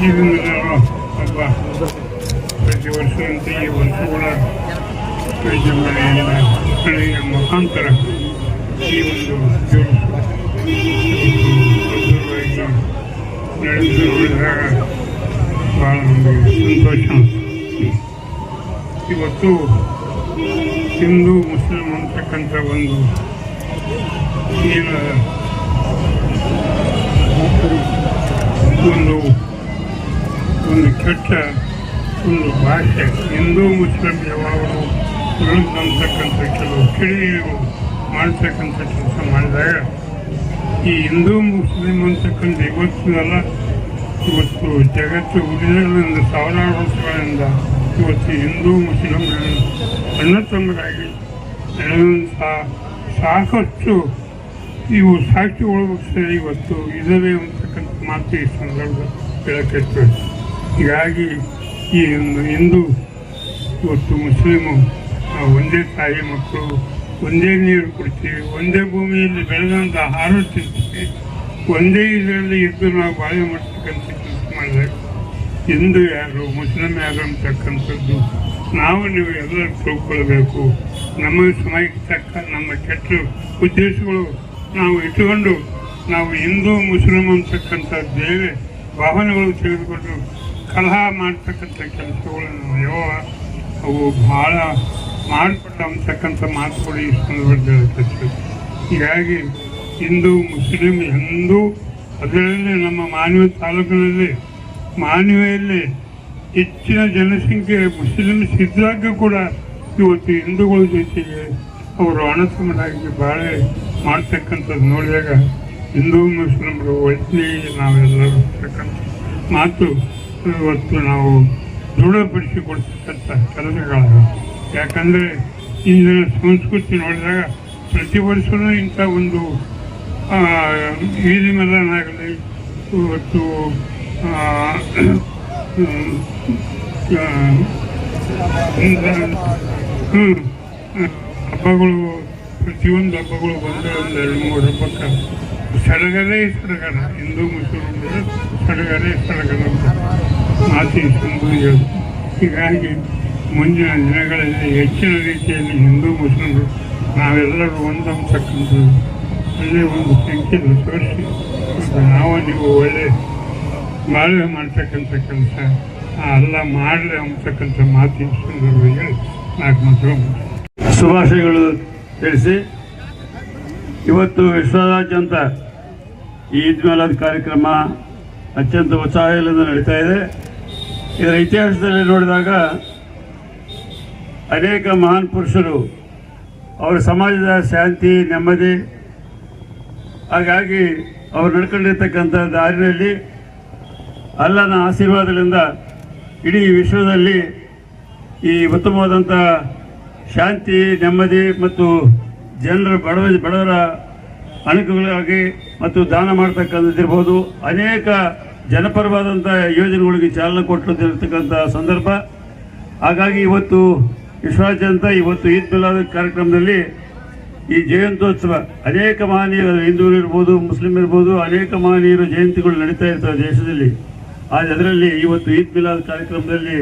ಈಗಿನ ಹಬ್ಬ ಪ್ರತಿ ವರ್ಷದಂತೆ ಈ ವರ್ಷ ಕೂಡ ವಿಜೃಂಭಣೆಯಿಂದ ಹಳೆಯ ಮುಖಾಂತರ ಈ ಒಂದು ನಡೆದು ನೋಡಿದಾಗ ಭಾಳ ನಮಗೆ ಸಂತೋಷ. ಇವತ್ತು ಹಿಂದೂ ಮುಸ್ಲಿಂ ಅಂತಕ್ಕಂಥ ಒಂದು ಏನು ಒಂದು ಕೆಟ್ಟ ಒಂದು ಭಾಷೆ ಹಿಂದೂ ಮುಸ್ಲಿಂ ಯಾವಾಗಲೂ ಅಂತಕ್ಕಂಥ ಕೆಲವು ಕಿಡಿಗಳು ಮಾಡ್ತಕ್ಕಂಥ ಕೆಲಸ ಮಾಡಿದಾಗ ಈ ಹಿಂದೂ ಮುಸ್ಲಿಂ ಅಂತಕ್ಕಂಥ ಇವತ್ತು ಅಲ್ಲ, ಇವತ್ತು ಜಗತ್ತು ಉಳಿದಗಳಿಂದ ಸಾವಿರಾರು ವರ್ಷಗಳಿಂದ ಇವತ್ತು ಹಿಂದೂ ಮುಸ್ಲಿಂಗಳು ಅಣ್ಣ ತಮ್ಮರಾಗಿ ಸಾಕಷ್ಟು ಇವು ಸಾಕ್ಷಿ ಒಳಗಿಸ್ತದೆ. ಇವತ್ತು ಇದವೇ ಅಂತಕ್ಕಂಥ ಮಾತು ಈ ಸಂದರ್ಭ ಹೇಳಕ್ಕೆ. ಹೀಗಾಗಿ ಈ ಒಂದು ಹಿಂದೂ ಇವತ್ತು ಮುಸ್ಲಿಮು ಒಂದೇ ತಾಯಿ ಮಕ್ಕಳು, ಒಂದೇ ನೀರು ಕೊಡ್ತೀವಿ, ಒಂದೇ ಭೂಮಿಯಲ್ಲಿ ಬೆಳೆದಂಥ ಆಹಾರ ತಿಂತೀವಿ, ಒಂದೇ ಇದರಲ್ಲಿ ಇದ್ದು ನಾವು ಬಾಳೆ ಮಾಡ್ತಕ್ಕಂಥ ಕೆಲಸ ಮಾಡಿದಾಗ ಹಿಂದೂ ಯಾರು ಮುಸ್ಲಿಂ ಯಾರು ಅಂತಕ್ಕಂಥದ್ದು ನೀವು ಎಲ್ಲರೂ ತಿಳ್ಕೊಳ್ಬೇಕು. ನಮ್ಮ ಸಮಯಕ್ಕೆ ತಕ್ಕ ನಮ್ಮ ಕೆಟ್ಟ ಉದ್ದೇಶಗಳು ನಾವು ಇಟ್ಟುಕೊಂಡು ನಾವು ಹಿಂದೂ ಮುಸ್ಲಿಂ ಅಂತಕ್ಕಂಥ ಬೇರೆ ಭಾವನೆಗಳು ತೆಗೆದುಕೊಂಡು ಕಲಹ ಮಾಡ್ತಕ್ಕಂಥ ಕೆಲಸಗಳು ನಾವು ಅವು ಭಾಳ ಮಾಡಿಕೊಟ್ಟ ಅಂತಕ್ಕಂಥ ಮಾತುಗಳು ಈ ಸಂದರ್ಭದಲ್ಲಿ ಹೇಳ್ತದೆ. ಹೀಗಾಗಿ ಹಿಂದೂ ಮುಸ್ಲಿಂ ಎಂದೂ ಅದರಲ್ಲಿ ನಮ್ಮ ಮಾನವ ತಾಲೂಕಿನಲ್ಲಿ ಮಾನವಿಯಲ್ಲಿ ಹೆಚ್ಚಿನ ಜನಸಂಖ್ಯೆ ಮುಸ್ಲಿಮ್ಸ್ ಇದ್ದಾಗ ಕೂಡ ಇವತ್ತು ಹಿಂದೂಗಳ ಜೊತೆಗೆ ಅವರು ಅಣತಮ್ಮರಾಗಿ ಬಾಳೆ ಮಾಡ್ತಕ್ಕಂಥದ್ದು ನೋಡಿದಾಗ ಹಿಂದೂ ಮುಸ್ಲಿಮರು ಒಳ್ಳೆ ನಾವೆಲ್ಲರೂ ಇರ್ತಕ್ಕಂಥ ಮಾತು ಇವತ್ತು ನಾವು ದೃಢಪಡಿಸಿಕೊಡ್ತಕ್ಕಂಥ ಕೆಲಸಗಳಾಗ. ಯಾಕಂದರೆ ಇಂದಿನ ಸಂಸ್ಕೃತಿ ನೋಡಿದಾಗ ಪ್ರತಿ ವರ್ಷವೂ ಇಂಥ ಒಂದು ಈದಿ ಮಿಲಾನಾಗಲಿ ಇವತ್ತು ಹಬ್ಬಗಳು ಪ್ರತಿಯೊಂದು ಹಬ್ಬಗಳು ಬಂದರೆ ಒಂದು 2-3 ಹಬ್ಬಕ್ಕೆ ಸಡಗರೇ ಸಡಗರ, ಹಿಂದೂ ಮುಸ್ಲಿಮರು ಸಡಗರೇ ಸಡಗರ ಮಾತಿ ಸಂಬಂಧ. ಹೀಗಾಗಿ ಮುಂದಿನ ದಿನಗಳಲ್ಲಿ ಹೆಚ್ಚಿನ ರೀತಿಯಲ್ಲಿ ಹಿಂದೂ ಮುಸ್ಲಿಮರು ನಾವೆಲ್ಲರೂ ಒಂದಂತಕ್ಕಂಥದ್ದು ಒಳ್ಳೆ ಒಂದು ಸಂಖ್ಯೆಯನ್ನು ತೋರಿಸಿ ನೀವು ಒಳ್ಳೆ ಬಾಳ್ವೆ ಮಾಡ್ತಕ್ಕಂಥ ಕೆಲಸ ಎಲ್ಲ ಮಾಡಲಿ ಅಂತಕ್ಕಂಥ ಮಾತಿನ ಸಂದರ್ಭದಲ್ಲಿ 4 ಮಾತು ಶುಭಾಶಯಗಳು ತಿಳಿಸಿ, ಇವತ್ತು ವಿಶ್ವದಾದ್ಯಂತ ಈ ಈದ್ ಮಿಲಾದ್ ಕಾರ್ಯಕ್ರಮ ಅತ್ಯಂತ ಉತ್ಸಾಹದಿಂದ ನಡೀತಾ ಇದೆ. ಇದರ ಇತಿಹಾಸದಲ್ಲಿ ನೋಡಿದಾಗ ಅನೇಕ ಮಹಾನ್ ಪುರುಷರು ಅವರ ಸಮಾಜದ ಶಾಂತಿ ನೆಮ್ಮದಿ ಹಾಗಾಗಿ ಅವರು ನಡ್ಕೊಂಡಿರ್ತಕ್ಕಂಥ ದಾರಿನಲ್ಲಿ ಅಲ್ಲನ ಆಶೀರ್ವಾದದಿಂದ ಇಡೀ ವಿಶ್ವದಲ್ಲಿ ಈ ಉತ್ತಮವಾದಂಥ ಶಾಂತಿ ನೆಮ್ಮದಿ ಮತ್ತು ಬಡವರ ಅನುಕೂಲವಾಗಿ ಮತ್ತು ದಾನ ಮಾಡ್ತಕ್ಕಂಥದ್ದಿರ್ಬೋದು, ಅನೇಕ ಜನಪರವಾದಂಥ ಯೋಜನೆಗಳಿಗೆ ಚಾಲನೆ ಕೊಟ್ಟಿರ್ತಕ್ಕಂಥ ಸಂದರ್ಭ. ಹಾಗಾಗಿ ಇವತ್ತು ವಿಶ್ವಾದ್ಯಂತ ಇವತ್ತು ಈದ್ ಮಿಲಾದ್ ಕಾರ್ಯಕ್ರಮದಲ್ಲಿ ಈ ಜಯಂತ್ಯೋತ್ಸವ ಅನೇಕ ಮಹನೀಯರು, ಹಿಂದೂರು ಇರ್ಬೋದು, ಮುಸ್ಲಿಂ ಇರ್ಬೋದು, ಅನೇಕ ಮಹನೀಯರು ಜಯಂತಿಗಳು ನಡೀತಾ ಇರ್ತವೆ ದೇಶದಲ್ಲಿ. ಅದರಲ್ಲಿ ಇವತ್ತು ಈದ್ ಮಿಲಾದ್ ಕಾರ್ಯಕ್ರಮದಲ್ಲಿ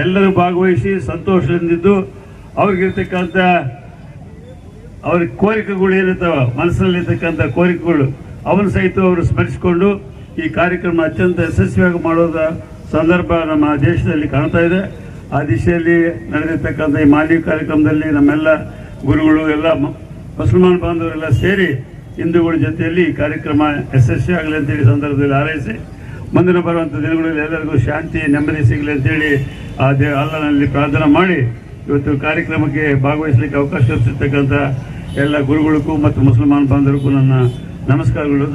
ಎಲ್ಲರೂ ಭಾಗವಹಿಸಿ ಸಂತೋಷದಿಂದಿದ್ದು ಅವ್ರಿಗಿರ್ತಕ್ಕಂಥ ಅವ್ರ ಕೋರಿಕೆಗಳು ಏನಿರ್ತಾವೆ, ಮನಸ್ಸಿನಲ್ಲಿರ್ತಕ್ಕಂಥ ಕೋರಿಕೆಗಳು ಅವನು ಸಹಿತ ಅವರು ಸ್ಮರಿಸಿಕೊಂಡು ಈ ಕಾರ್ಯಕ್ರಮ ಅತ್ಯಂತ ಯಶಸ್ವಿಯಾಗಿ ಮಾಡೋದ ಸಂದರ್ಭ ನಮ್ಮ ದೇಶದಲ್ಲಿ ಕಾಣ್ತಾ ಇದೆ. ಆ ದಿಶೆಯಲ್ಲಿ ನಡೆದಿರ್ತಕ್ಕಂಥ ಈ ಮಾನವೀಯ ಕಾರ್ಯಕ್ರಮದಲ್ಲಿ ನಮ್ಮೆಲ್ಲ ಗುರುಗಳು ಎಲ್ಲ ಮುಸಲ್ಮಾನ್ ಬಾಂಧವರೆಲ್ಲ ಸೇರಿ ಹಿಂದೂಗಳ ಜೊತೆಯಲ್ಲಿ ಈ ಕಾರ್ಯಕ್ರಮ ಯಶಸ್ವಿ ಆಗಲಿ ಅಂತೇಳಿ ಸಂದರ್ಭದಲ್ಲಿ ಹಾರೈಸಿ ಮುಂದಿನ ಬರುವಂಥ ದಿನಗಳಲ್ಲಿ ಎಲ್ಲರಿಗೂ ಶಾಂತಿ ನೆಮ್ಮದಿ ಸಿಗಲಿ ಅಂತೇಳಿ ಅಲ್ಲನಲ್ಲಿ ಪ್ರಾರ್ಥನೆ ಮಾಡಿ ಇವತ್ತು ಕಾರ್ಯಕ್ರಮಕ್ಕೆ ಭಾಗವಹಿಸಲಿಕ್ಕೆ ಅವಕಾಶ ಇರ್ತಿರ್ತಕ್ಕಂಥ ಎಲ್ಲ ಗುರುಗಳಿಗೂ ಮತ್ತು ಮುಸಲ್ಮಾನ್ ಬಾಂಧವರಿಗೂ ನನ್ನ ನಮಸ್ಕಾರಗಳು.